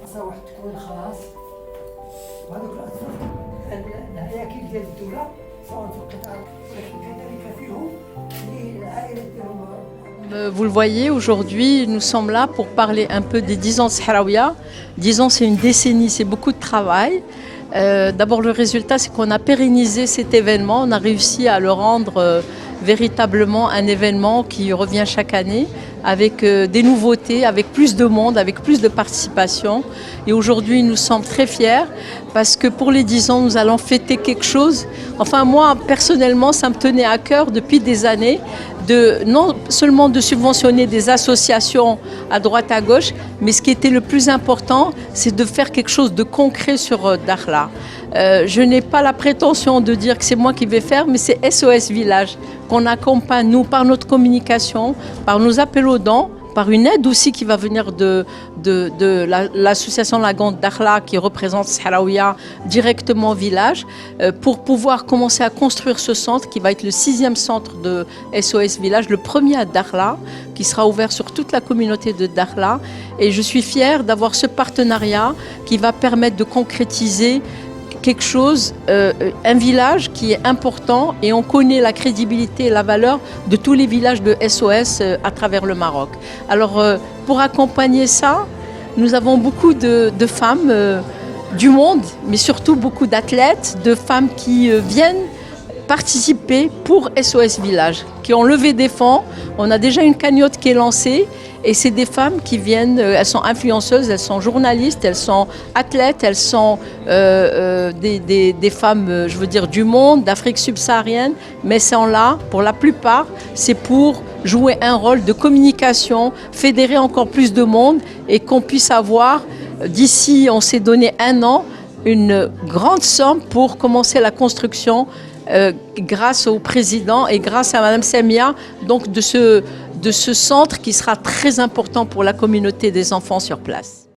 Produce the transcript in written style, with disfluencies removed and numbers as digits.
خاصها واحد تكون خلاص. وهذوك الأطفال الهياكل ديال الدولة سواء في القطاع ولكن كذلك فيهم العائلات ديالهم. Vous le voyez, aujourd'hui, nous sommes là pour parler un peu des 10 ans de Sahraouia. 10 ans, c'est une décennie, c'est beaucoup de travail. D'abord, le résultat, c'est qu'on a pérennisé cet événement. On a réussi à le rendre véritablement un événement qui revient chaque année avec des nouveautés, avec plus de monde, avec plus de participation. Et aujourd'hui, nous sommes très fiers parce que pour les 10 ans, nous allons fêter quelque chose. Enfin, moi, personnellement, ça me tenait à cœur depuis des années non seulement de subventionner des associations à droite à gauche, mais ce qui était le plus important, c'est de faire quelque chose de concret sur Dakhla. Je n'ai pas la prétention de dire que c'est moi qui vais faire, mais c'est SOS Village qu'on accompagne, nous, par notre communication, par nos appels aux dons, par une aide aussi qui va venir de l'association La Grande Dakhla qui représente Sahraouia directement au village pour pouvoir commencer à construire ce centre qui va être le 6e centre de SOS Village, le premier à Dakhla, qui sera ouvert sur toute la communauté de Dakhla. Et je suis fière d'avoir ce partenariat qui va permettre de concrétiser quelque chose, un village qui est important et on connaît la crédibilité et la valeur de tous les villages de SOS à travers le Maroc. Alors pour accompagner ça, nous avons beaucoup de femmes du monde, mais surtout beaucoup d'athlètes, de femmes qui viennent participer pour SOS Village, qui ont levé des fonds. On a déjà une cagnotte qui est lancée. Et c'est des femmes qui viennent, elles sont influenceuses, elles sont journalistes, elles sont athlètes, elles sont des femmes, je veux dire, du monde, d'Afrique subsaharienne, mais elles sont là, pour la plupart, c'est pour jouer un rôle de communication, fédérer encore plus de monde et qu'on puisse avoir, d'ici, on s'est donné 1 an, une grande somme pour commencer la construction grâce au président et grâce à Madame Samia, donc de ce centre qui sera très important pour la communauté des enfants sur place.